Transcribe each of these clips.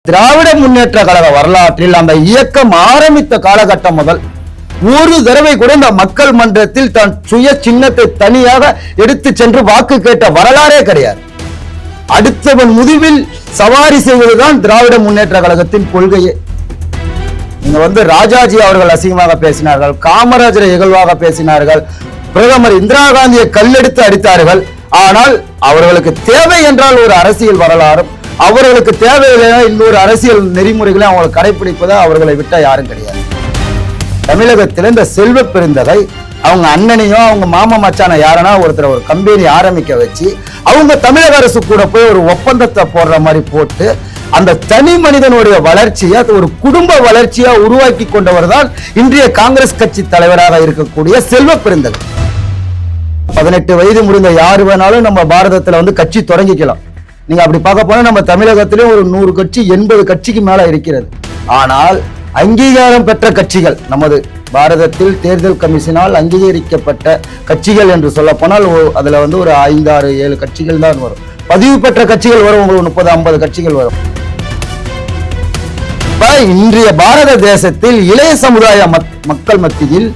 திராவிட முன்னேற்ற கழக வரலாற்றில் அந்த இயக்கம் ஆரம்பித்த காலகட்டம் முதல் ஒரு தடவை கூட இந்த மக்கள் மன்றத்தில் தான் சுய சின்னத்தை தனியாக எடுத்து சென்று வாக்கு கேட்ட வரலாறே கிடையாது. அடுத்தவன் முதுவில் சவாரி செய்வதுதான் திராவிட முன்னேற்ற கழகத்தின் கொள்கையே. நீங்க ராஜாஜி அவர்கள் அசிங்கமாக பேசினார்கள், காமராஜரை இகழ்வாக பேசினார்கள், பிரதமர் இந்திரா காந்தியை கல்லெடுத்து அடித்தார்கள். ஆனால் அவர்களுக்கு தேவை என்றால் ஒரு அரசியல் வரலாறும், அவர்களுக்கு தேவையில்லையா இன்னொரு அரசியல் நெறிமுறைகளை அவங்க கடைபிடிப்பதா அவர்களை விட்டா யாரும் கிடையாது. தமிழகத்தில் இந்த செல்வ பெருந்தகை அவங்க அண்ணனையோ அவங்க மாமா மச்சான யாரனா ஒருத்தர் ஒரு கம்பெனி ஆரம்பிக்க வச்சு அவங்க தமிழக அரசு கூட போய் ஒரு ஒப்பந்தத்தை போடுற மாதிரி போட்டு அந்த தனி மனிதனுடைய வளர்ச்சியை ஒரு குடும்ப வளர்ச்சியா உருவாக்கி கொண்டவர் தான் இன்றைய காங்கிரஸ் கட்சி தலைவராக இருக்கக்கூடிய செல்வ பெருந்தகை. 18 வயது முடிந்த யாரு வேணாலும் நம்ம பாரதத்துல கட்சி தொடங்கிக்கலாம். நீங்க அப்படி பார்க்க போனா நம்ம தமிழகத்திலே ஒரு 100 கட்சி 80 கட்சிக்கு மேல இருக்கிறது. ஆனால் அங்கீகாரம் பெற்ற கட்சிகள் நமது பாரதத்தில் தேர்தல் கமிஷனால் அங்கீகரிக்கப்பட்ட கட்சிகள் என்று சொல்ல போனால் அதுல ஒரு 5, 6, 7 கட்சிகள் தான் வரும். பதிவு பெற்ற கட்சிகள் வரும், உங்களுக்கு 30, 50 கட்சிகள் வரும். இன்றைய பாரத தேசத்தில் இளைய சமுதாய மக்கள் மத்தியில்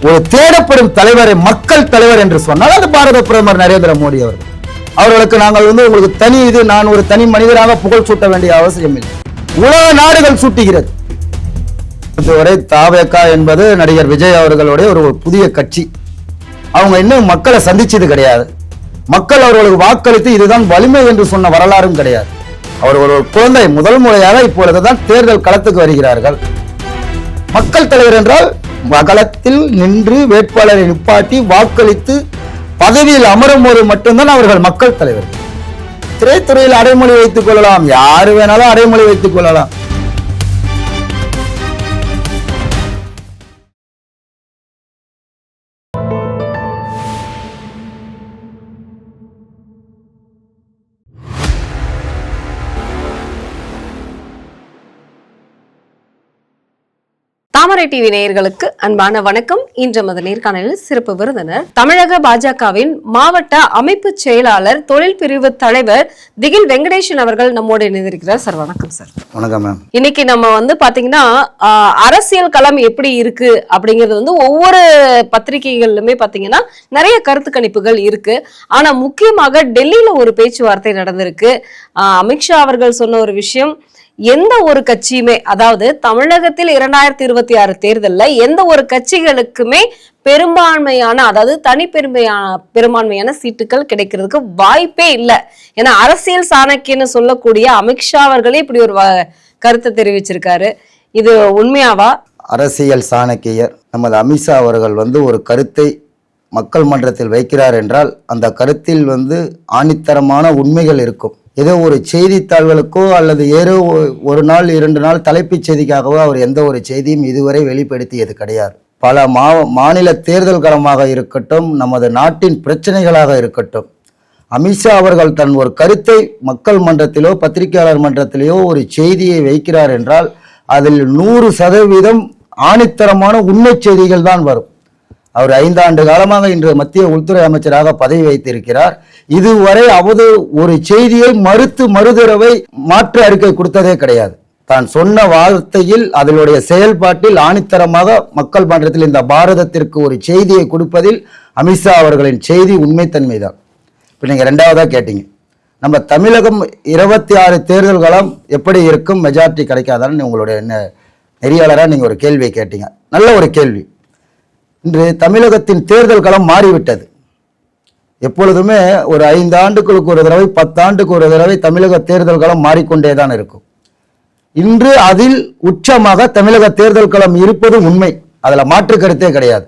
ஒரு தேடப்படும் தலைவரை மக்கள் தலைவர் என்று சொன்னால் அது பாரத பிரதமர் நரேந்திர மோடி அவர்கள். அவர்களுக்கு நாங்கள் உங்களுக்கு தனி நான் ஒரு தனி மனிதராக புகழ் சூட்ட வேண்டிய அவசியம் இல்லை. உலக நாடுகள் சூட்டுகிறது. இதுவரை தாவேகா என்பது நடிகர் விஜய் அவர்களுடைய ஒரு புதிய கட்சி. அவங்க இன்னும் மக்களை சந்திச்சது கிடையாது. மக்கள் அவர்களுக்கு வாக்களித்து இதுதான் வலிமை என்று சொன்ன வரலாறும் கிடையாது. அவர்கள் ஒரு குழந்தை முதல் முறையாக இப்பொழுதுதான் தேர்தல் களத்துக்கு வருகிறார்கள். மக்கள் தலைவர் என்றால் களத்தில் நின்று வேட்பாளரை நிப்பாட்டி வாக்களித்து பதவியில் அமரும் போது மட்டும்தான் அவர்கள் மக்கள் தலைவர். திரைத்துறையில் அடைமொழி வைத்துக் கொள்ளலாம், யாரு வேணாலும் அடைமொழி வைத்துக் கொள்ளலாம். தாமரை டிவி நேயர்களுக்கு அன்பான வணக்கம். இன்று மத நேர்காணலில் சிறப்பு விருந்தினர் தமிழக பாஜகவின் மாவட்ட அமைப்பு செயலாளர் தொழில் பிரிவு தலைவர் திகில் வெங்கடேசன் அவர்கள் நம்மோடு இணைந்திருக்கிறார். சார் வணக்கம். சார் வணக்கம் மேம். இன்னைக்கு நம்ம பாத்தீங்கன்னா அரசியல் களம் எப்படி இருக்கு அப்படிங்கிறது ஒவ்வொரு பத்திரிகைகளிலுமே பாத்தீங்கன்னா நிறைய கருத்து கணிப்புகள் இருக்கு. ஆனா முக்கியமாக டெல்லியில ஒரு பேச்சுவார்த்தை நடந்திருக்கு. அமித்ஷா அவர்கள் சொன்ன ஒரு விஷயம், எந்த ஒரு கட்சியுமே, அதாவது தமிழகத்தில் 2026 தேர்தல்ல எந்த ஒரு கட்சிகளுக்குமே பெரும்பான்மையான, அதாவது பெரும்பான்மையான சீட்டுகள் கிடைக்கிறதுக்கு வாய்ப்பே இல்லை. ஏன்னா அரசியல் சாணக்கியன்னு சொல்லக்கூடிய அமித்ஷா அவர்களே இப்படி ஒரு கருத்தை தெரிவிச்சிருக்காரு. இது உண்மையாவா? அரசியல் சாணக்கியர் நமது அமித்ஷா அவர்கள் ஒரு கருத்தை மக்கள் மன்றத்தில் வைக்கிறார் என்றால் அந்த கருத்தில் ஆணித்தரமான உண்மைகள் இருக்கும். ஏதோ ஒரு செய்தித்தாள்களுக்கோ அல்லது ஏதோ ஒரு நாள் 2 நாள் தலைப்புச் செய்திக்காகவோ அவர் எந்த ஒரு செய்தியும் இதுவரை வெளிப்படுத்தியது கிடையாது. பல மாநில தேர்தல் களமாக இருக்கட்டும், நமது நாட்டின் பிரச்சனைகளாக இருக்கட்டும், அமித்ஷா அவர்கள் தன் ஒரு கருத்தை மக்கள் மன்றத்திலோ பத்திரிகையாளர் மன்றத்திலேயோ ஒரு செய்தியை வைக்கிறார் என்றால் அதில் 100% ஆணித்தரமான உண்மை செய்திகள் தான் வரும். அவர் 5 ஆண்டு காலமாக இன்று மத்திய உள்துறை அமைச்சராக பதவி வைத்திருக்கிறார். இதுவரை ஒரு செய்தியை மறுதடவை மாற்று அறிக்கை கொடுத்ததே கிடையாது. தான் சொன்ன வார்த்தையில் அதனுடைய செயல்பாட்டில் ஆணித்தரமாக மக்கள் மன்றத்தில் இந்த பாரதத்திற்கு ஒரு செய்தியை கொடுப்பதில் அமித்ஷா அவர்களின் செய்தி உண்மைத்தன்மைதான். இப்போ நீங்கள் 2வதா கேட்டீங்க, நம்ம தமிழகம் 26 தேர்தல் களம் எப்படி இருக்கும், மெஜாரிட்டி கிடைக்காதான்னு உங்களுடைய நெறியாளராக நீங்கள் ஒரு கேள்வியை கேட்டீங்க. நல்ல ஒரு கேள்வி. இன்று தமிழகத்தின் தேர்தல் களம் மாறிவிட்டது. எப்பொழுதுமே ஒரு 5 ஆண்டுகளுக்கு ஒரு தடவை 10 ஆண்டுக்கு ஒரு தடவை தமிழக தேர்தல் களம் மாறிக்கொண்டேதான் இருக்கும். இன்று அதில் உச்சமாக தமிழக தேர்தல் களம் இருப்பது உண்மை, அதுல மாற்று கருத்தே கிடையாது.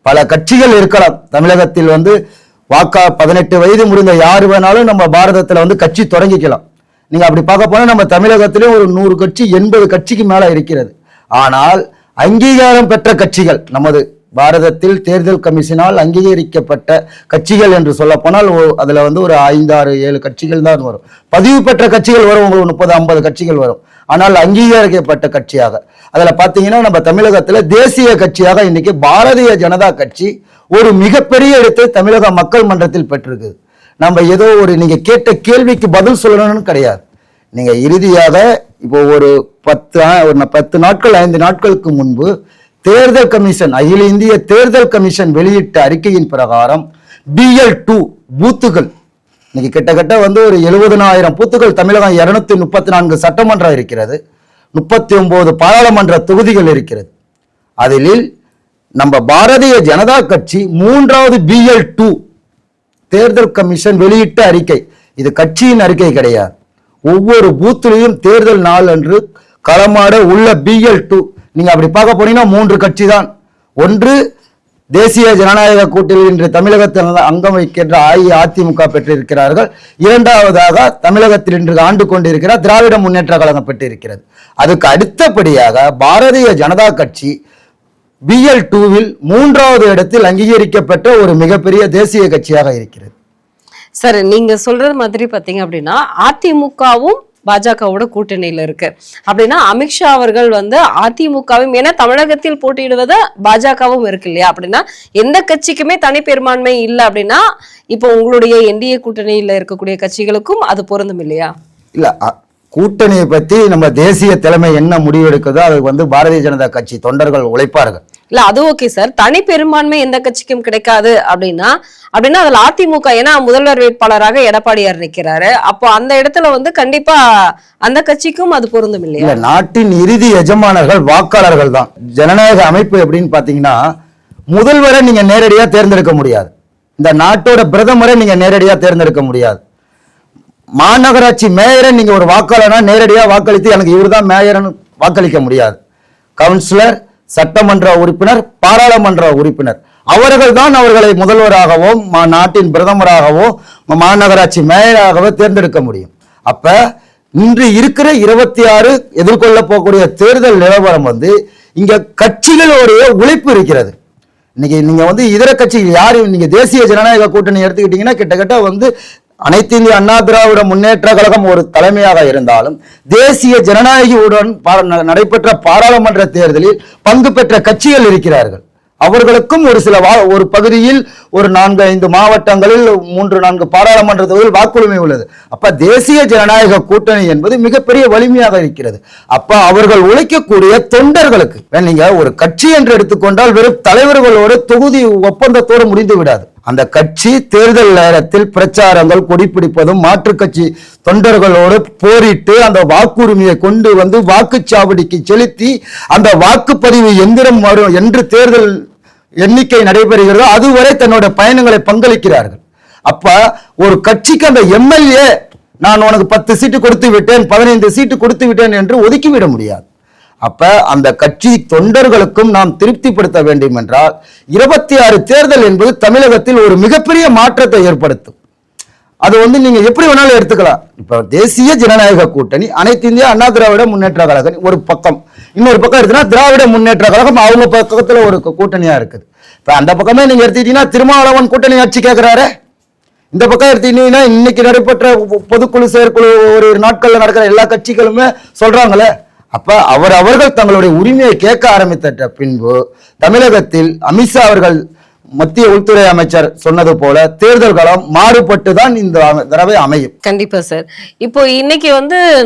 பல கட்சிகள் இருக்கலாம் தமிழகத்தில். 18 வயது முடிந்த யாரு வேணாலும் நம்ம பாரதத்துல கட்சி தொடங்கிக்கலாம். நீங்க அப்படி பார்க்க போனா நம்ம தமிழகத்திலே ஒரு 100 கட்சி 80 கட்சிக்கு மேல இருக்கிறது. ஆனால் அங்கீகாரம் பெற்ற கட்சிகள் நமது பாரதத்தில் தேர்தல் கமிஷனால் அங்கீகரிக்கப்பட்ட கட்சிகள் என்று சொல்ல போனால் அதுல ஒரு 5, 6, 7 கட்சிகள் தான் வரும். பதிவு பெற்ற கட்சிகள் வரும், உங்களுக்கு 30, 50 கட்சிகள் வரும். ஆனால் அங்கீகரிக்கப்பட்ட கட்சியாக அதுல பாத்தீங்கன்னா நம்ம தமிழகத்துல தேசிய கட்சியாக இன்னைக்கு பாரதிய ஜனதா கட்சி ஒரு மிகப்பெரிய இடத்தை தமிழக மக்கள் மன்றத்தில் பெற்றிருக்கு. நம்ம ஏதோ நீங்க கேட்ட கேள்விக்கு பதில் சொல்லணும்னு கிடையாது. நீங்க இறுதியாக இப்போ ஒரு 10 நாட்கள் 5 நாட்களுக்கு முன்பு தேர்தல் கமிஷன், அகில இந்திய தேர்தல் கமிஷன் வெளியிட்ட அறிக்கையின் பிரகாரம் BL2 பூத்துகள் இன்னைக்கு கிட்டத்தட்ட ஒரு 70,000 பூத்துகள் தமிழகம் 234 சட்டமன்றம் இருக்கிறது, 39 பாராளுமன்ற தொகுதிகள் இருக்கிறது. அதில் நம்ம பாரதிய ஜனதா கட்சி 3வது BL2 தேர்தல் கமிஷன் வெளியிட்ட அறிக்கை. இது கட்சியின் அறிக்கை கிடையாது. ஒவ்வொரு பூத்திலையும் தேர்தல் நாள் அன்று களமாட உள்ள BL2 நீங்க அப்படி பார்க்க போனீங்கன்னா 3 கட்சி தான். ஒன்று தேசிய ஜனநாயக கூட்டணி என்று தமிழகத்தில் அங்கம் வைக்கின்ற அஇஅதிமுக பெற்றிருக்கிறார்கள். இரண்டாவதாக தமிழகத்தில் இன்று ஆண்டு கொண்டிருக்கிறார் திராவிட முன்னேற்ற கழகம் பெற்றிருக்கிறது. அதுக்கு அடுத்தபடியாக பாரதிய ஜனதா கட்சி BL2வில் 3வது இடத்தில் அங்கீகரிக்கப்பட்ட ஒரு மிகப்பெரிய தேசிய கட்சியாக இருக்கிறது. சார், நீங்க சொல்றது மாதிரி பாத்தீங்க அப்படின்னா அதிமுகவும் பாஜகவோட கூட்டணியில இருக்கு அப்படின்னா அமித்ஷா அவர்கள் அதிமுகவும், ஏன்னா தமிழகத்தில் போட்டியிடுவது பாஜகவும் இருக்கு இல்லையா, அப்படின்னா எந்த கட்சிக்குமே தனி பெரும்பான்மை இல்லை அப்படின்னா இப்போ உங்களுடைய NDA கூட்டணியில இருக்கக்கூடிய கட்சிகளுக்கும் அது பொருந்தும் இல்லையா? இல்ல, கூட்டணியை பத்தி நம்ம தேசிய தலைமை என்ன முடிவெடுக்குதோ அது பாரதிய ஜனதா கட்சி தொண்டர்கள் உழைப்பார்கள். இல்ல, அது ஓகே சார். தனி பெரும்பான்மை எந்த கட்சிக்கும் கிடைக்காது அப்படின்னா அதுல அதிமுக, ஏன்னா முதல்வர் வேட்பாளராக எடப்பாடியார் நிக்கிறாரு, அப்போ அந்த இடத்துல கண்டிப்பா அந்த கட்சிக்கும் அது பொருந்தும் இல்லையா? நாட்டின் இறுதி எஜமானர்கள் வாக்காளர்கள் தான். ஜனநாயக அமைப்பு எப்படின்னு பாத்தீங்கன்னா, முதல்வரை நீங்க நேரடியா தேர்ந்தெடுக்க முடியாது, இந்த நாட்டோட பிரதமரை நீங்க நேரடியா தேர்ந்தெடுக்க முடியாது, மாநகராட்சி மேயரை நீங்க ஒரு வாக்காளனா நேரடியா வாக்களித்து எனக்கு இவர்தான் மேயர்னு வாக்களிக்க முடியாது. கவுன்சிலர், சட்டமன்ற உறுப்பினர், பாராளுமன்ற உறுப்பினர் அவர்கள் தான் அவர்களை முதல்வராகவோ நாட்டின் பிரதமராகவோ மாநகராட்சி மேயராகவோ தேர்ந்தெடுக்க முடியும். அப்ப இன்று இருக்கிற 26 எதிர்கொள்ள போகக்கூடிய தேர்தல் நிலவரம் இங்க கட்சிகளுடைய உழைப்பு இருக்கிறது. இன்னைக்கு நீங்க இதர கட்சிகள் யாரு, நீங்க தேசிய ஜனநாயக கூட்டணி எடுத்துக்கிட்டீங்கன்னா கிட்டத்தட்ட அனைத்து இந்திய அண்ணா திராவிட முன்னேற்ற கழகம் ஒரு தலைமையாக இருந்தாலும் தேசிய ஜனநாயகியுடன் நடைபெற்ற பாராளுமன்ற தேர்தலில் பங்கு பெற்ற கட்சிகள் இருக்கிறார்கள். அவர்களுக்கும் ஒரு பகுதியில் ஒரு 4-5 மாவட்டங்களில் 3-4 பாராளுமன்ற தொகுதியில் வாக்குரிமை உள்ளது. அப்ப தேசிய ஜனநாயக கூட்டணி என்பது மிகப்பெரிய வலிமையாக இருக்கிறது. அப்ப அவர்கள் உழைக்கக்கூடிய தொண்டர்களுக்கு, நீங்க ஒரு கட்சி என்று எடுத்துக்கொண்டால் வெறும் தலைவர்களோடு தொகுதி ஒப்பந்தத்தோடு முடிந்து விடாது. அந்த கட்சி தேர்தல் நேரத்தில் பிரச்சாரங்கள், கொடிப்பிடிப்பதும், மாற்றுக் கட்சி தொண்டர்களோடு போரிட்டு அந்த வாக்குரிமையை கொண்டு வாக்குச்சாவடிக்கு செலுத்தி அந்த வாக்குப்பதிவு எந்திரம் வரும் என்று தேர்தல் எண்ணிக்கை நடைபெறுகிறதோ அதுவரை தன்னோட பயணங்களை பங்களிக்கிறார்கள். அப்ப ஒரு கட்சிக்கு அந்த MLA நான் உனக்கு 10 சீட்டு கொடுத்து விட்டேன், 15 சீட்டு கொடுத்து விட்டேன் என்று ஒதுக்கிவிட முடியாது. அப்ப அந்த கட்சி தொண்டர்களுக்கும் நாம் திருப்திப்படுத்த வேண்டும் என்றால் 26 தேர்தல் என்பது தமிழகத்தில் ஒரு மிகப்பெரிய மாற்றத்தை ஏற்படுத்தும். அது நீங்க எப்படி வேணாலும் எடுத்துக்கலாம். இப்ப தேசிய ஜனநாயக கூட்டணி, அனைத்து இந்திய அண்ணா திராவிட முன்னேற்ற கழகம் ஒரு பக்கம், இன்னொரு பக்கம் எடுத்துனா திராவிட முன்னேற்ற கழகம் அவங்க பக்கத்துல ஒரு கூட்டணியா இருக்குது. இப்ப அந்த பக்கமே நீங்க எடுத்துக்கிட்டீங்கன்னா திருமாவளவன் கூட்டணி ஆட்சி கேட்கிறாரு, இந்த பக்கம் எடுத்துக்கிட்டீங்கன்னா இன்னைக்கு நடைபெற்ற பொதுக்குழு செயற்குழு ஒரு நாட்கள்ல நடக்கிற எல்லா கட்சிகளுமே சொல்றாங்களே. அப்ப அவர்கள் தங்களுடைய உரிமையை கேட்க ஆரம்பித்த பின்பு தமிழகத்தில் அமித்ஷா அவர்கள் மத்திய உள்துறை அமைச்சர் சொன்னது போல தேர்தல் களம் மாறுபட்டுதான் இந்த தடவை அமையும். கண்டிப்பா சார். இப்போ இன்னைக்கு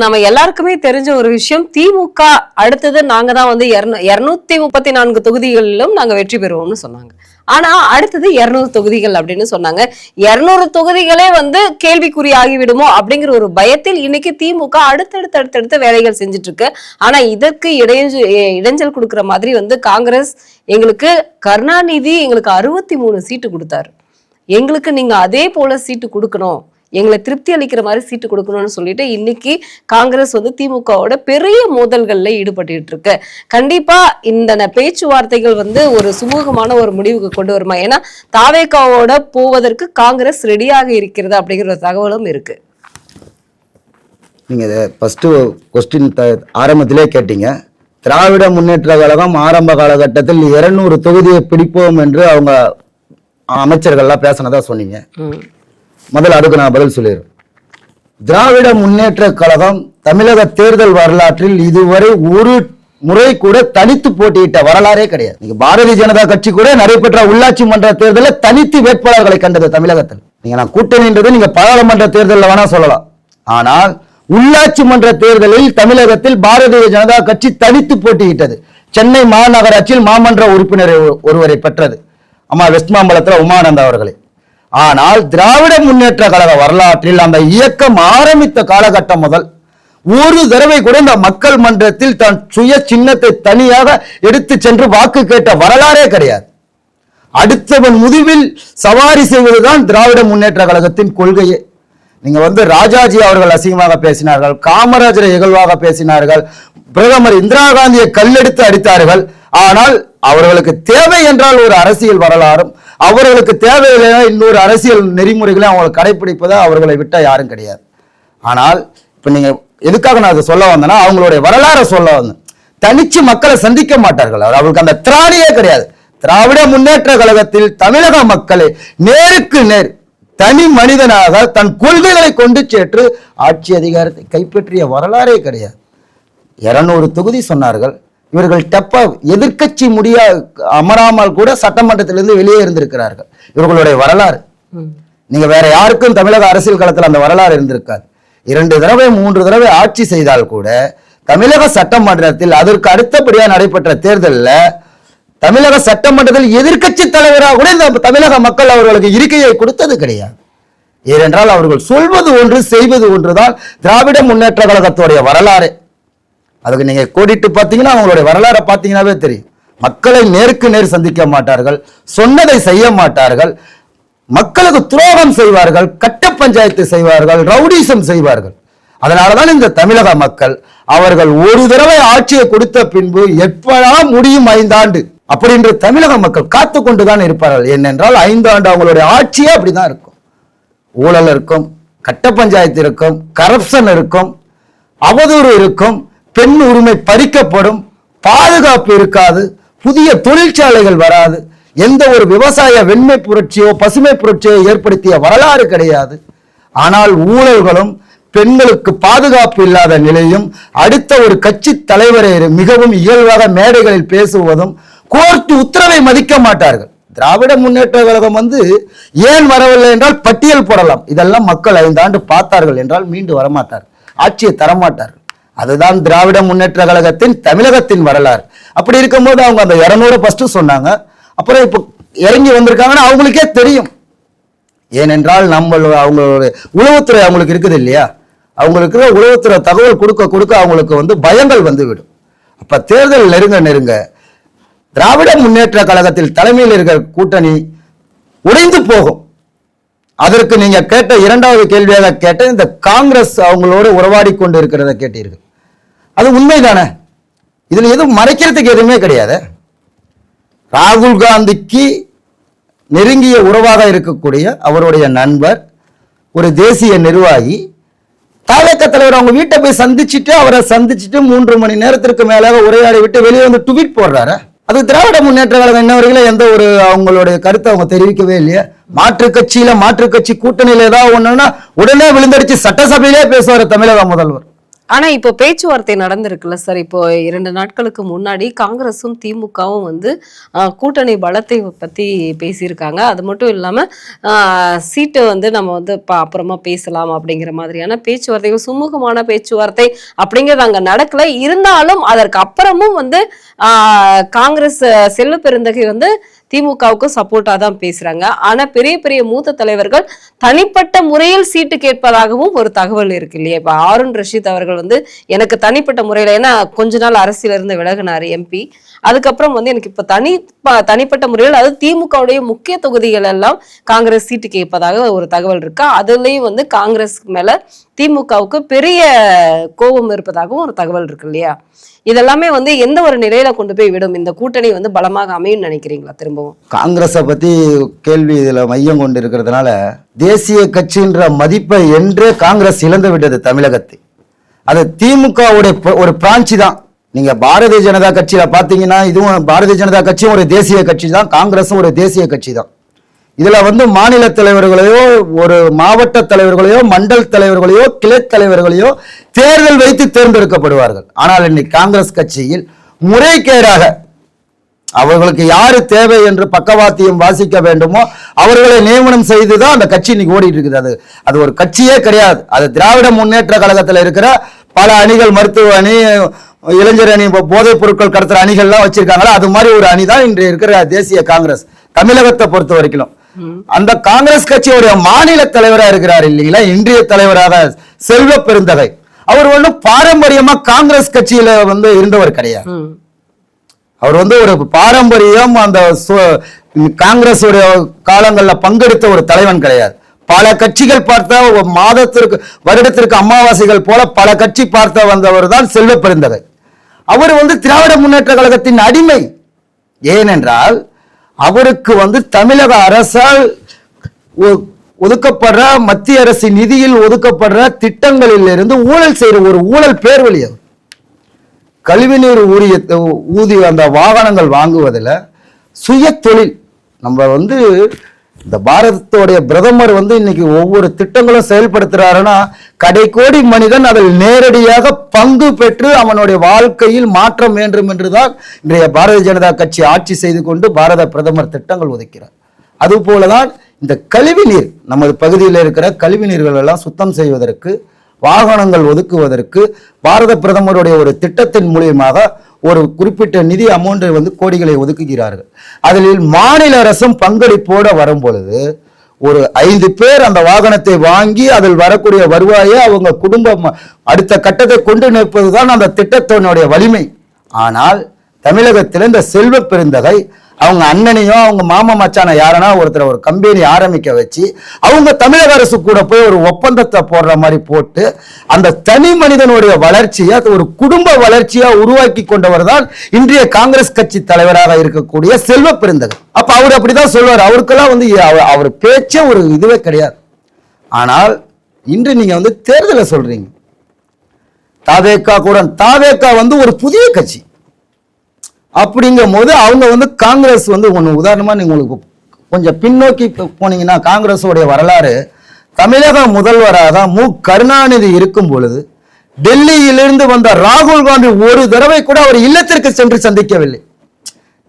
நம்ம எல்லாருக்குமே தெரிஞ்ச ஒரு விஷயம், திமுக அடுத்தது நாங்க தான் 234 தொகுதிகளிலும் நாங்க வெற்றி பெறுவோம்னு சொன்னாங்க. ஆனா அடுத்தது 200 தொகுதிகள் அப்படின்னு சொன்னாங்க. 200 தொகுதிகளே கேள்விக்குறி ஆகிவிடுமோ அப்படிங்கிற ஒரு பயத்தில் இன்னைக்கு திமுக அடுத்தடுத்த வேலைகள் செஞ்சுட்டு இருக்கு. ஆனா இதற்கு இடைஞ்சல் கொடுக்கிற மாதிரி காங்கிரஸ் எங்களுக்கு கருணாநிதி எங்களுக்கு 63 சீட்டு கொடுத்தாரு, எங்களுக்கு நீங்க அதே போல சீட்டு கொடுக்கணும், எங்களை திருப்தி அளிக்கிற மாதிரி சீட்டு கொடுக்கணும்னு சொல்லிட்டு இன்னைக்கு காங்கிரஸ் திமுகவோட பெரிய மோதல்கள்ல ஈடுபட்டு இருக்கு. கண்டிப்பா இந்த பேச்சுவார்த்தைகள் ஒரு சுமூகமான ஒரு முடிவுக்கு கொண்டு வருமா? ஏன்னா தாவேகாவோட போவதற்கு காங்கிரஸ் ரெடியாக இருக்கிறது அப்படிங்கிற ஒரு தகவலும் இருக்கு. நீங்க ஃபர்ஸ்ட் கொஸ்டின் ஆரம்பத்திலே கேட்டீங்க, திராவிட முன்னேற்ற கழகம் ஆரம்ப காலகட்டத்தில் 200 தொகுதியை பிடிப்போம் என்று அவங்க அமைச்சர்கள்லாம் பேசினதா சொன்னீங்க. முதல்ல அதுக்கு நான் பதில் சொல்லிடுறேன். திராவிட முன்னேற்ற கழகம் தமிழக தேர்தல் வரலாற்றில் இதுவரை ஒரு முறை கூட தனித்து போட்டியிட்ட வரலாறே கிடையாது. நீங்க பாரதிய ஜனதா கட்சி கூட நடைபெற்ற உள்ளாட்சி மன்ற தேர்தலில் தனித்து வேட்பாளர்களை கண்டது தமிழகத்தில். நீங்க நான் கூட்டணின்றது நீங்க பாராளுமன்ற தேர்தலில் வேணா சொல்லலாம், ஆனால் உள்ளாட்சி மன்ற தேர்தலில் தமிழகத்தில் பாரதிய ஜனதா கட்சி தனித்து போட்டியிட்டது. சென்னை மாநகராட்சியில் மாமன்ற உறுப்பினர் ஒருவரை பெற்றது. வெஸ்ட் மாம்பலத்தில் உமானந்த் அவர்களை. ஆனால் திராவிட முன்னேற்ற கழக வரலாற்றில் அந்த இயக்கம் ஆரம்பித்த காலகட்டம் முதல் ஒரு தடவை கூட இந்த மக்கள் மன்றத்தில் தன் சுய சின்னத்தை தனியாக எடுத்து சென்று வாக்கு கேட்ட வரலாறே கிடையாது. அடுத்தவன் முதுவில் சவாரி செய்வதுதான் திராவிட முன்னேற்ற கழகத்தின் கொள்கையே. நீங்க ராஜாஜி அவர்கள் அசிங்கமாக பேசினார்கள், காமராஜரை இகழ்வாக பேசினார்கள், பிரதமர் இந்திரா காந்தியை கல்லெடுத்து அடித்தார்கள். ஆனால் அவர்களுக்கு தேவை என்றால் ஒரு அரசியல் வரலாறும், அவர்களுக்கு தேவையில்லை இன்னொரு அரசியல் நெறிமுறைகளை அவங்களை கடைபிடிப்பதை அவர்களை விட்டா யாரும் கிடையாது. ஆனால் இப்ப நீங்க எதுக்காக நான் அதை சொல்ல வந்தேன்னா, அவங்களுடைய வரலாறை சொல்ல வந்தேன். தனிச்சு மக்களை சந்திக்க மாட்டார்கள், அவர்களுக்கு அந்த திராணியே கிடையாது. திராவிட முன்னேற்ற கழகத்தில் தமிழக மக்களை நேருக்கு நேர் தனி மனிதனாக தன் கொள்கைகளை கொண்டு சேற்று ஆட்சி அதிகாரத்தை கைப்பற்றிய வரலாறே கிடையாது. 200 தொகுதி சொன்னார்கள். இவர்கள் எதிர்க்கட்சி அமராமல் கூட சட்டமன்றத்திலிருந்து வெளியே இருந்திருக்கிறார்கள். இவர்களுடைய வரலாறு நீங்க வேற யாருக்கும் தமிழக அரசியல் களத்தில் அந்த வரலாறு இருந்திருக்காது. 2 தடவை 3 தடவை ஆட்சி செய்தால் கூட தமிழக சட்டமன்றத்தில் அதற்கு அடுத்தபடியாக நடைபெற்ற தேர்தலில் தமிழக சட்டமன்றத்தில் எதிர்க்கட்சி தலைவராக கூட இந்த தமிழக மக்கள் அவர்களுக்கு இருக்கையை கொடுத்தது கிடையாது. ஏனென்றால் அவர்கள் சொல்வது ஒன்று செய்வது ஒன்றுதான் திராவிட முன்னேற்ற கழகத்துடைய வரலாறு. அதுக்கு நீங்க கோடிட்டு பார்த்தீங்கன்னா அவங்களுடைய வரலாறை பார்த்தீங்கன்னாவே தெரியும். மக்களை நேருக்கு நேர் சந்திக்க மாட்டார்கள், சொன்னதை செய்ய மாட்டார்கள், மக்களுக்கு துரோகம் செய்வார்கள், கட்ட பஞ்சாயத்து செய்வார்கள், ரவுடிசம் செய்வார்கள். அதனாலதான் இந்த தமிழக மக்கள் அவர்கள் ஒரு தடவை ஆட்சியை கொடுத்த பின்பு எப்படா முடியும் 5 ஆண்டு அப்படின்ற தமிழக மக்கள் காத்து கொண்டுதான் இருப்பார்கள். ஏனென்றால் 5 ஆண்டு அவங்களுடைய ஆட்சியே அப்படிதான் இருக்கும். ஊழல் இருக்கும், கட்ட பஞ்சாயத்து இருக்கும், கரப்ஷன் இருக்கும், அவதூறு இருக்கும், பெண் உரிமை பறிக்கப்படும், பாதுகாப்பு இருக்காது, புதிய தொழிற்சாலைகள் வராது, எந்த ஒரு விவசாய வெண்மை புரட்சியோ பசுமை புரட்சியோ ஏற்படுத்திய வரலாறு கிடையாது. ஆனால் ஊழல்களும் பெண்களுக்கு பாதுகாப்பு இல்லாத நிலையும் அடுத்த ஒரு கட்சி தலைவரை மிகவும் இயல்பாக மேடைகளில் பேசுவதும் கோர்ட் உத்தரவை மதிக்க மாட்டார்கள். திராவிட முன்னேற்ற கழகம் ஏன் வரவில்லை என்றால் பட்டியல் போடலாம். இதெல்லாம் மக்கள் 5 ஆண்டு பார்த்தார்கள் என்றால் மீண்டும் வரமாட்டார், ஆட்சியை தரமாட்டார்கள். அதுதான் திராவிட முன்னேற்ற கழகத்தின் தமிழகத்தின் வரலாறு. அப்படி இருக்கும்போது அவங்க அந்த 200 ஃபர்ஸ்ட் சொன்னாங்க, அப்புறம் இப்போ இறங்கி வந்திருக்காங்கன்னா அவங்களுக்கே தெரியும். ஏனென்றால் அவங்களுடைய உளவுத்துறை அவங்களுக்கு இருக்குது இல்லையா, அவங்களுக்கு உளவுத்துறை தகவல் கொடுக்க அவங்களுக்கு பயங்கள் வந்துவிடும். அப்ப தேர்தல் நெருங்க திராவிட முன்னேற்ற கழகத்தில் தலைமையில் இருக்கிற கூட்டணி உடைந்து போகும். அதற்கு நீங்க கேட்ட 2வது கேள்வியாக கேட்ட இந்த காங்கிரஸ் அவங்களோடு உறவாடி கொண்டு இருக்கிறத கேட்டீர்கள். அது உண்மைதானே, இதுல எதுவும் மறைக்கிறதுக்கு எதுவுமே கிடையாது. ராகுல் காந்திக்கு நெருங்கிய உறவாக இருக்கக்கூடிய அவருடைய நண்பர் ஒரு தேசிய நிர்வாகி தாவேக தலைவர் அவங்க வீட்டை போய் சந்திச்சுட்டு அவரை சந்திச்சுட்டு 3 மணி நேரத்திற்கு மேலாக உரையாடி விட்டு வெளியே ட்வீட் போடுறாரு. அது திராவிட முன்னேற்ற கழகம் இன்ன வரைக்கும் எந்த ஒரு அவங்களுடைய கருத்தை அவங்க தெரிவிக்கவே இல்லையா. மாற்று கட்சி கூட்டணியில ஏதாவது ஒண்ணுன்னா உடனே விழுந்தடிச்சு சட்டசபையிலே பேசுவார் தமிழக முதல்வர். ஆனா இப்போ பேச்சுவார்த்தை நடந்திருக்குல்ல சார். இப்போ 2 நாட்களுக்கு முன்னாடி காங்கிரஸும் திமுகவும் கூட்டணி பலத்தை பத்தி பேசியிருக்காங்க. அது மட்டும் இல்லாம சீட்டு நம்ம அப்புறமா பேசலாம் அப்படிங்கிற மாதிரியான பேச்சுவார்த்தைகள், சுமூகமான பேச்சுவார்த்தை அப்படிங்கிறது அங்க நடக்கல. இருந்தாலும் அதற்கு அப்புறமும் காங்கிரஸ் செல்வ பெருந்தகை திமுகவுக்கு சப்போர்ட்டா தான் பேசுறாங்க. ஆனா பெரிய பெரிய மூத்த தலைவர்கள் தனிப்பட்ட முறையில் சீட்டு கேட்பதாகவும் ஒரு தகவல் இருக்கு இல்லையா. இப்ப ஆருண் ரஷீத் அவர்கள் எனக்கு தனிப்பட்ட முறையில, ஏன்னா கொஞ்ச நாள் அரசியல இருந்து விலகினாரு எம்பி, அதுக்கப்புறம் எனக்கு இப்ப தனிப்பட்ட முறையில் அது திமுகவுடைய முக்கிய தொகுதிகள் எல்லாம் காங்கிரஸ் சீட்டு கேட்பதாக ஒரு தகவல் இருக்கு. அதுலயும் காங்கிரஸ் மேல திமுகவுக்கு பெரிய கோபம் இருப்பதாகவும் ஒரு தகவல் இருக்கு இல்லையா. இதெல்லாமே எந்த ஒரு நிலையில கொண்டு போய் விடும், இந்த கூட்டணி பலமாக அமையும் நினைக்கிறீங்களா? திரும்பவும் காங்கிரஸை பத்தி கேள்வி இதுல மையம் கொண்டு இருக்கிறதுனால தேசிய கட்சின்ற மதிப்பை என்றே காங்கிரஸ் இழந்து விட்டது தமிழகத்தை. அது திமுகவுடைய ஒரு பிரான்ச்சி தான். நீங்க பாரதிய ஜனதா கட்சியில பாத்தீங்கன்னா இதுவும் பாரதிய ஜனதா கட்சியும் ஒரு தேசிய கட்சி தான், காங்கிரஸும் ஒரு தேசிய கட்சி தான். இதுல மாநில தலைவர்களையோ ஒரு மாவட்ட தலைவர்களையோ மண்டல் தலைவர்களையோ கிளை தலைவர்களையோ தேர்தல் வைத்து தேர்ந்தெடுக்கப்படுவார்கள். ஆனால் இன்னைக்கு காங்கிரஸ் கட்சியில் முறைகேடாக அவர்களுக்கு யாரு தேவை என்று பக்கவாத்தியம் வாசிக்க வேண்டுமோ அவர்களை நியமனம் செய்துதான் அந்த கட்சி இன்னைக்கு ஓடிட்டு இருக்குது. அது ஒரு கட்சியே கிடையாது. அது திராவிட முன்னேற்ற கழகத்தில் இருக்கிற பல அணிகள், மருத்துவ அணி, இளைஞர் அணி, போதைப் பொருட்கள் கடத்துற அணிகள்லாம் வச்சிருக்காங்களா, அது மாதிரி ஒரு அணி தான் இன்று இருக்கிற தேசிய காங்கிரஸ். தமிழகத்தை பொறுத்த வரைக்கும் அந்த காங்கிரஸ் கட்சியுடைய மாநில தலைவராக இருக்கிறார் இல்லைங்களா, இன்றைய தலைவராக செல்வ பெருந்தகை. அவர் ஒன்றும் பாரம்பரியமா காங்கிரஸ் கட்சியில இருந்தவர் கிடையாது. அவர் ஒரு பாரம்பரியம் அந்த காங்கிரஸ் காலங்கள்ல பங்கெடுத்த ஒரு தலைவன் கிடையாது. பல கட்சிகள் பார்த்த மாதத்திற்கு வருடத்திற்கு அமாவாசைகள் போல பல கட்சி பார்த்த வந்தவர் தான் செல்வ பெருந்தகை. அவர் திராவிட முன்னேற்ற கழகத்தின் அடிமை. ஏனென்றால் அவருக்கு தமிழக அரசால் ஒதுக்கப்படுற மத்திய அரசின் நிதியில் ஒதுக்கப்படுற திட்டங்களில் இருந்து ஊழல் செய்யற ஒரு ஊழல் பேர் வழி. கழிவுநீர் ஊதிய அந்த வாகனங்கள் வாங்குவதில் சுய தொழில். நம்ம இந்த பாரதத்தோடைய பிரதமர் இன்னைக்கு ஒவ்வொரு திட்டங்களும் செயல்படுத்துறாருன்னா கடைக்கோடி மனிதன் அதில் நேரடியாக பங்கு பெற்று அவனுடைய வாழ்க்கையில் மாற்றம் வேண்டும் என்றுதான் இன்றைய பாரதிய ஜனதா கட்சி ஆட்சி செய்து கொண்டு பாரத பிரதமர் திட்டங்கள் ஒதுக்கிறார். அது போலதான் இந்த கழிவுநீர், நமது பகுதியில் இருக்கிற கழிவுநீர்கள் எல்லாம் சுத்தம் செய்வதற்கு, வாகனங்கள் ஒதுக்குவதற்கு பாரத பிரதமருடைய ஒரு திட்டத்தின் மூலியமாக ஒரு குறிப்பிட்ட நிதி அமௌண்ட் கோடிகளை ஒதுக்குகிறார்கள். அதில் மாநில அரசும் பங்களிப்போட வரும் பொழுது ஒரு 5 பேர் அந்த வாகனத்தை வாங்கி அதில் வரக்கூடிய வருவாயை அவங்க குடும்பம் அடுத்த கட்டத்தை கொண்டு நிற்பதுதான் அந்த திட்டத்தினுடைய வலிமை. ஆனால் தமிழகத்தில் இந்த செல்வ பெருந்தகை அவங்க அண்ணனையோ அவங்க மாமா மச்சான யாரனா ஒருத்தர் ஒரு கம்பெனி ஆரம்பிக்க வச்சு அவங்க தமிழக அரசு கூட போய் ஒரு ஒப்பந்தத்தை போடுற மாதிரி போட்டு அந்த தனி மனிதனுடைய வளர்ச்சியை ஒரு குடும்ப வளர்ச்சியா உருவாக்கி கொண்டவர் தான் இன்றைய காங்கிரஸ் கட்சி தலைவராக இருக்கக்கூடிய செல்வ பெருந்தகை. அப்ப அவர் அப்படிதான் சொல்வார். அவருக்கெல்லாம் அவர் பேச்சே ஒரு இதுவே கிடையாது. ஆனால் இன்று நீங்க தேர்தலை சொல்றீங்க. தாவேகா கூட தாவேகா ஒரு புதிய கட்சி அப்படிங்கும் போது அவங்க காங்கிரஸ் ஒன்று உதாரணமா நீங்க உங்களுக்கு கொஞ்சம் பின்னோக்கி போனீங்கன்னா காங்கிரஸோடைய வரலாறு, தமிழக முதல்வராக மு கருணாநிதி இருக்கும் பொழுது டெல்லியிலிருந்து வந்த ராகுல் காந்தி ஒரு தடவை கூட அவர் இல்லத்திற்கு சென்று சந்திக்கவில்லை.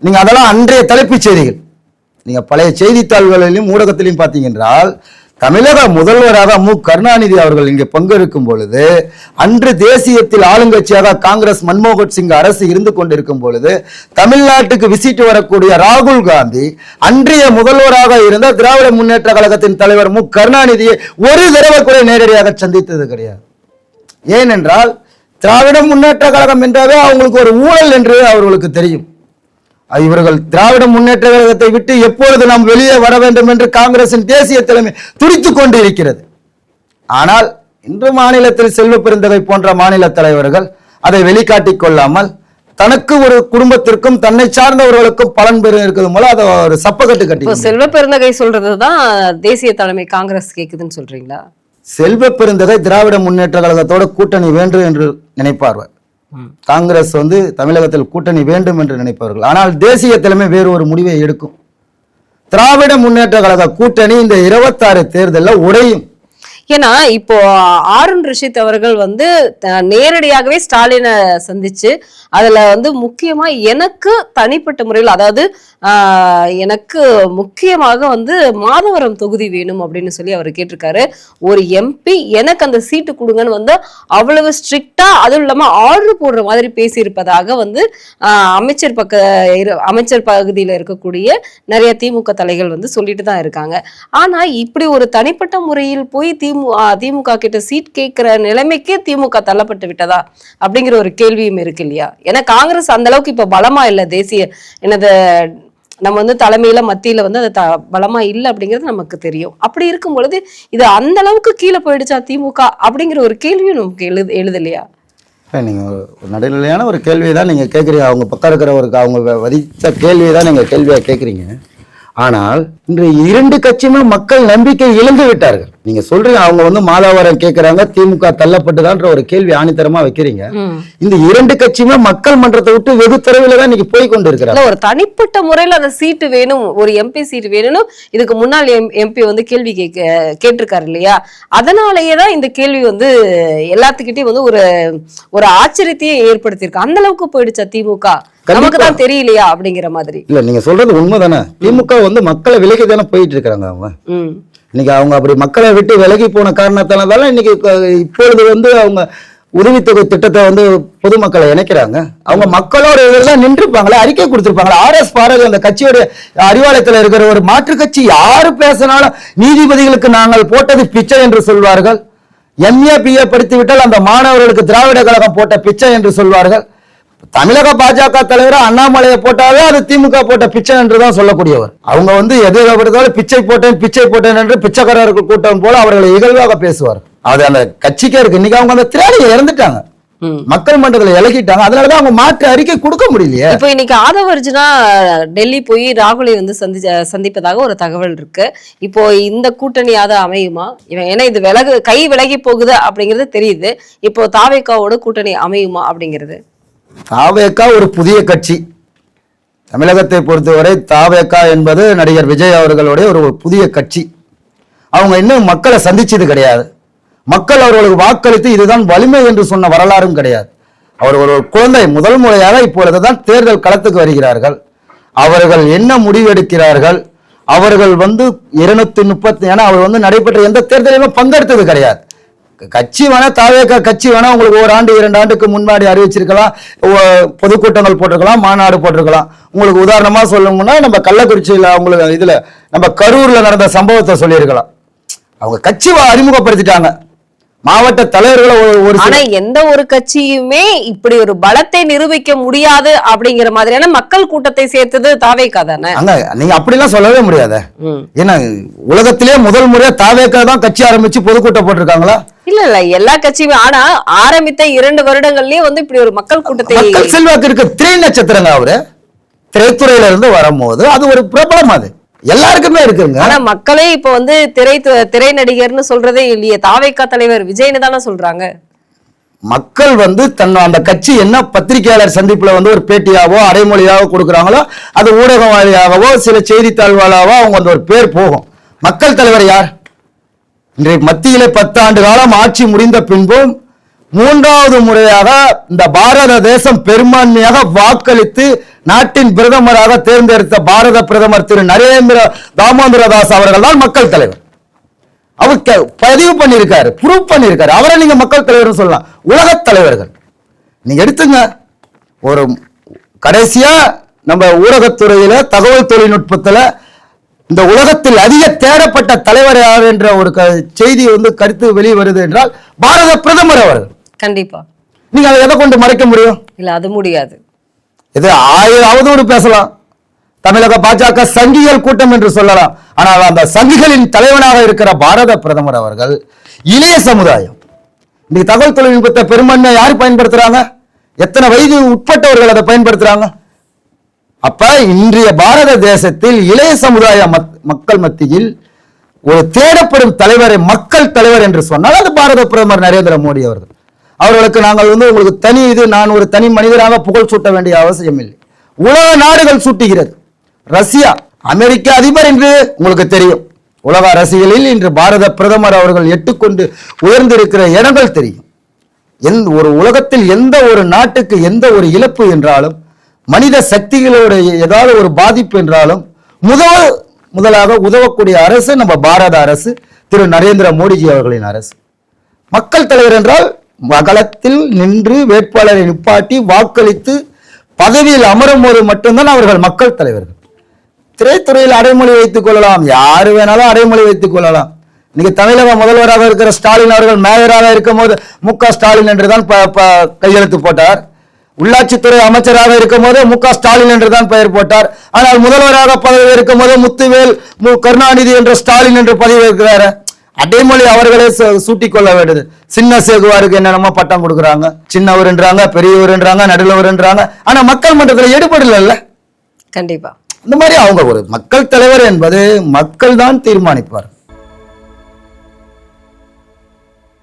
நீங்க அதெல்லாம் அன்றைய தலைப்புச் செய்திகள். நீங்க பழைய செய்தித்தாள்களிலும் ஊடகத்திலையும் பார்த்தீங்கன்றால் தமிழக முதல்வராக மு கருணாநிதி அவர்கள் இங்கே பங்கெடுக்கும் பொழுது அன்று தேசியத்தில் ஆளுங்கட்சியாக காங்கிரஸ் மன்மோகன் சிங் அரசு இருந்து கொண்டிருக்கும் பொழுது தமிழ்நாட்டுக்கு விசிட் வரக்கூடிய ராகுல் காந்தி அன்றைய முதல்வராக இருந்த திராவிட முன்னேற்ற கழகத்தின் தலைவர் மு கருணாநிதியை ஒரு தடவை கூட நேரடியாக சந்தித்தது கிடையாது. ஏனென்றால் திராவிட முன்னேற்ற கழகம் என்றாவே அவங்களுக்கு ஒரு ஊழல் என்று அவர்களுக்கு தெரியும். இவர்கள் திராவிட முன்னேற்ற கழகத்தை விட்டு எப்பொழுது நாம் வெளியே வர வேண்டும் என்று காங்கிரசின் தேசிய தலைமை துடித்துக் கொண்டு இருக்கிறது. ஆனால் இன்று மாநிலத்தில் செல்வ பெருந்தகை போன்ற மாநில தலைவர்கள் அதை வெளிக்காட்டிக் கொள்ளாமல் தனக்கு ஒரு குடும்பத்திற்கும் தன்னை சார்ந்தவர்களுக்கும் பலன் பெற இருக்கிறது போல அதை ஒரு சப்பக்கட்டு கட்டி செல்வ பெருந்தகை சொல்றதுதான் தேசிய தலைமை காங்கிரஸ் கேக்குதுன்னு சொல்றீங்களா? செல்வ பெருந்தகை திராவிட முன்னேற்ற கழகத்தோட கூட்டணி வேண்டும் என்று நினைப்பார்கள். காங்கிரஸ் தமிழகத்தில் கூட்டணி வேண்டும் என்று நினைப்பவர்கள். ஆனால் தேசிய தலைமை வேறு ஒரு முடிவை எடுக்கும். திராவிட முன்னேற்ற கழக கூட்டணி இந்த 26 தேர்தலில் உடையும். ஏன்னா இப்போ ஆருண் ரஷீத் அவர்கள் நேரடியாகவே ஸ்டாலினை சந்திச்சு அதுல முக்கியமா எனக்கு தனிப்பட்ட முறையில், அதாவது எனக்கு முக்கியமாக மாதவரம் தொகுதி வேணும் அப்படின்னு சொல்லி அவர் கேட்டிருக்காரு. ஒரு எம்பி எனக்கு அந்த சீட்டு கொடுங்கன்னு அவ்வளவு ஸ்ட்ரிக்டா, அதுவும் இல்லாம ஆர்டர் போடுற மாதிரி பேசியிருப்பதாக அமைச்சர் பகுதியில் இருக்கக்கூடிய நிறைய திமுக தலைகள் சொல்லிட்டு தான் இருக்காங்க. ஆனா இப்படி ஒரு தனிப்பட்ட முறையில் போய் திமுக கிட்ட சீட் கேட்கிற நிலைமைக்கே திமுக தள்ளப்பட்டு விட்டதா அப்படிங்கிற ஒரு கேள்வியும் இருக்கு இல்லையா? ஏன்னா காங்கிரஸ் அந்த அளவுக்கு இப்ப பலமா இல்ல, தேசிய நம்ம தலைமையில மத்தியில அது பலமா இல்லை அப்படிங்கிறது நமக்கு தெரியும். அப்படி இருக்கும் பொழுது இது அந்த அளவுக்கு கீழே போயிடுச்சா திமுக அப்படிங்கிற ஒரு கேள்வியும் நமக்கு எழுதலையா? நீங்க நடுநிலையான ஒரு கேள்வியை தான் நீங்க கேட்குறீங்க. அவங்க பக்கம் இருக்கிறவருக்கு அவங்க வதித்த கேள்வியை தான் நீங்க கேள்வியா கேட்குறீங்க. ஆனால் இன்று 2 கட்சியுமே மக்கள் நம்பிக்கை இழந்து விட்டார்கள். நீங்க சொல்றீங்க அவங்க மாதவரம் கேட்கிறாங்க, திமுக தள்ளப்பட்டுதான்ற ஒரு கேள்வி ஆணித்தரமா வைக்கிறீங்க. இந்த 2 கட்சியுமே மக்கள் மன்றத்தை விட்டு வெகு தொலைவில் தான் இன்னைக்கு போய் கொண்டு இருக்கிறாங்க. ஒரு தனிப்பட்ட முறையில் அந்த சீட்டு வேணும், ஒரு எம்பி சீட்டு வேணும்னு இதுக்கு முன்னாள் எம்பி கேள்வி கேட்டிருக்காரு இல்லையா? அதனாலேயே தான் இந்த கேள்வி எல்லாத்துக்கிட்டையும் ஒரு ஆச்சரியத்தையே ஏற்படுத்தியிருக்கு. அந்த அளவுக்கு போயிடுச்சா திமுக நமக்கு தான் தெரியலையா அப்படிங்கிற மாதிரி. இல்ல நீங்க சொல்றது உண்மைதானே. திமுக வந்து மக்களை விலகி தானே போயிட்டு இருக்காங்க அவங்க. இன்னைக்கு அவங்க அப்படி மக்களை விட்டு விலகி போன காரணத்தால இன்னைக்கு இப்பொழுது வந்து அவங்க உதவித்தொகை திட்டத்தை வந்து பொதுமக்களை இணைக்கிறாங்க. அவங்க மக்களோட இதெல்லாம் நின்றுப்பாங்களே, அறிக்கை கொடுத்திருப்பாங்களா? RS பாரதி அந்த கட்சியோட அறிவாலயத்தில் இருக்கிற ஒரு மாற்று கட்சி யாரு பேசினாலும் நீதிபதிகளுக்கு நாங்கள் போட்டது பிச்சை என்று சொல்வார்கள். MA PA படித்து விட்டால் அந்த மாணவர்களுக்கு திராவிட கழகம் போட்ட பிச்சை என்று சொல்வார்கள். தமிழக பாஜக தலைவர் அண்ணாமலையை போட்டாலே அது திமுக போட்ட பிச்சை என்றுதான் சொல்லக்கூடியவர். அவங்க வந்து எதிர்த்தாலும் பிச்சை போட்டேன் என்று பிச்சைக்காரர்கள் கூட்டம் போல அவர்களை இகழ்வாக பேசுவார். அது அந்த கட்சிக்கே இருக்கு. இன்னைக்கு அவங்க அந்த திராணியை இறந்துட்டாங்க, மக்கள் மன்றத்தில் இலகிட்டாங்க. அதனாலதான் அவங்க மாற்று அறிக்கை கொடுக்க முடியலையே. இப்போ இன்னைக்கு ஆதவ அர்ஜுனா டெல்லி போய் ராகுலை வந்து சந்திப்பதாக ஒரு தகவல் இருக்கு. இப்போ இந்த கூட்டணியாவது அமையுமா? இவன் ஏன்னா இது கை விலகி போகுது அப்படிங்கிறது தெரியுது. இப்போ தாவேகாவோட கூட்டணி அமையுமா அப்படிங்கிறது? தாவேகா ஒரு புதிய கட்சி. தமிழகத்தை பொறுத்தவரை தாவேகா என்பது நடிகர் விஜய் அவர்களுடைய ஒரு புதிய கட்சி. அவங்க இன்னும் மக்களை சந்திச்சது கிடையாது. மக்கள் அவர்களுக்கு வாக்களித்து இதுதான் வலிமை என்று சொன்ன வரலாறும் கிடையாது. அவர் ஒரு குழந்தை முதல் முறையாக இப்பொழுதுதான் தேர்தல் களத்துக்கு வருகிறார்கள். அவர்கள் என்ன முடிவெடுக்கிறார்கள்? அவர்கள் வந்து 230 ஏன்னா அவர் வந்து நடைபெற்ற எந்த தேர்தலிலும் பங்கெடுத்தது கிடையாது. கட்சி வேணா தாவேகா கட்சி வேணா உங்களுக்கு 1 ஆண்டு 2 ஆண்டுக்கு முன்னாடி அறிவிச்சிருக்கலாம், பொதுக்கூட்டங்கள் போட்டிருக்கலாம், மாநாடு போட்டிருக்கலாம். உங்களுக்கு உதாரணமா சொல்லணும்னா நம்ம கள்ளக்குறிச்சியில உங்களுக்கு இதுல நம்ம கரூர்ல நடந்த சம்பவத்தை சொல்லியிருக்கலாம். அவங்க கட்சி அறிமுகப்படுத்திட்டாங்க, மாவட்ட தலைவர்களை ஆனா எந்த ஒரு கட்சியுமே இப்படி ஒரு பலத்தை நிரூபிக்க முடியாது அப்படிங்கிற மாதிரியான மக்கள் கூட்டத்தை சேர்த்தது தாவேகா தானே. நீங்க அப்படிலாம் சொல்லவே முடியாத. ஏன்னா உலகத்திலே முதல் முறையா தாவேகா தான் கட்சி ஆரம்பிச்சு பொதுக்கூட்டம் போட்டிருக்காங்களா? இல்ல எல்லா கட்சியுமே. ஆனா ஆரம்பித்த 2 வருடங்கள்லயே வந்து இப்படி ஒரு மக்கள் கூட்டத்தை செல்வாக்கு இருக்க திரை நட்சத்திரங்க அவரு. திரைத்துறையில இருந்து வரும்போது அது ஒரு பிரபலம், அது எல்லாருக்குமே இருக்குங்க. ஆனா மக்களே இப்ப வந்து திரை நடிகர்னு சொல்றதே இல்லையே. தாவேகா தலைவர் விஜய்னு தானே சொல்றாங்க. மக்கள் வந்து அந்த கட்சி என்ன பத்திரிகையாளர் சந்திப்புல வந்து ஒரு பேட்டியாவோ அரைமொழியாவோ கொடுக்குறாங்களோ அது ஊடகம் வாயிலாகவோ சில செய்தித்தாள் வாயிலாகவோ அவங்க வந்து ஒரு பேர் போகும். மக்கள் தலைவர் யார்? இன்றைய மத்தியிலே 10 ஆண்டு காலம் ஆட்சி முடிந்த பின்பும் 3வது முறையாக இந்த பாரத தேசம் பெரும்பான்மையாக வாக்களித்து நாட்டின் பிரதமராக தேர்ந்தெடுத்த பாரத பிரதமர் திரு நரேந்திர தாமோதரதாஸ் அவர்கள் தான் மக்கள் தலைவர். அவர் பதிவு பண்ணியிருக்காரு, ப்ரூவ் பண்ணியிருக்காரு. அவரை நீங்க மக்கள் தலைவர் சொல்லலாம். உலகத் தலைவர்கள் நீங்க எடுத்துங்க. ஒரு கடைசியா நம்ம ஊடகத்துறையில தகவல் தொழில்நுட்பத்துல இந்த உலகத்தில் அதிக தேடப்பட்ட தலைவர் யார் என்ற ஒரு செய்தி வந்து கருத்து வெளியே வருது என்றால் பாரத பிரதமர் அவர்கள். கண்டிப்பா. நீங்க அதை எதை கொண்டு மறைக்க முடியும்? இல்ல அது முடியாது. இது 1000 அவதூறு பேசலாம், தமிழக பாஜக சங்கிகள் கூட்டம் என்று சொல்லலாம். ஆனால் அந்த சங்கிகளின் தலைவனாக இருக்கிற பாரத பிரதமர் அவர்கள் இளைய சமுதாயம். இன்னைக்கு தகவல் தொழில்நுட்பத்தை பெரும்பான்மையா யார் பயன்படுத்துறாங்க? எத்தனை வயது உட்பட்டவர்கள் அதை பயன்படுத்துறாங்க? அப்ப இன்றைய பாரத தேசத்தில் இளைய சமுதாய மக்கள் மத்தியில் ஒரு தேடப்படும் தலைவரை மக்கள் தலைவர் என்று சொன்னால் அது பாரத பிரதமர் நரேந்திர மோடி அவர்கள். அவர்களுக்கு நாங்கள் வந்து உங்களுக்கு நான் ஒரு தனி மனிதராக புகழ் சூட்ட வேண்டிய அவசியம் இல்லை. உலக நாடுகள் சூட்டுகிறது. ரஷ்யா, அமெரிக்க அதிபர் என்று உங்களுக்கு தெரியும். உலக அரசியலில் இன்று பாரத பிரதமர் அவர்கள் எட்டுக்கொண்டு உயர்ந்திருக்கிற இடங்கள் தெரியும். ஒரு உலகத்தில் எந்த ஒரு நாட்டுக்கு எந்த ஒரு இழப்பு என்றாலும், மனித சக்திகளோட ஏதாவது ஒரு பாதிப்பு என்றாலும் முதலாக உதவக்கூடிய அரசு நம்ம பாரத அரசு, திரு நரேந்திர மோடிஜி அவர்களின் அரசு. மக்கள் தலைவர் என்றால் களத்தில் நின்று வேட்பாளரை நிப்பாட்டி வாக்களித்து பதவியில் அமரும் போது மட்டும்தான் அவர்கள் மக்கள் தலைவர்கள். திரைத்துறையில் அடைமொழி வைத்துக் கொள்ளலாம், யாரு வேணாலும் அடைமொழி வைத்துக் கொள்ளலாம். இன்னைக்கு தமிழக முதல்வராக இருக்கிற ஸ்டாலின் அவர்கள் மேயராக இருக்கும் போது MK ஸ்டாலின் என்றுதான் கையெழுத்து போட்டார். உள்ளாட்சித்துறை அமைச்சராக இருக்கும் போது MK ஸ்டாலின் என்றுதான் பெயர் போட்டார். ஆனால் முதல்வராக பதவி இருக்கும் போது முத்துவேல் கருணாநிதி என்ற ஸ்டாலின் என்று பதவி இருக்கிறாரு. அடைமொழி அவர்களே சூட்டிக் கொள்ள வேண்டியது. சின்ன சேகுவாருக்கு என்னென்னமோ பட்டம் கொடுக்குறாங்க, சின்னவர் என்றாங்க, பெரியவர் என்றாங்க, நடுலவர் என்றாங்க. ஆனா மக்கள் மன்றத்தில் எடுபடல. கண்டிப்பா இந்த மாதிரி அவங்க ஒரு மக்கள் தலைவர் என்பது மக்கள் தான் தீர்மானிப்பார்.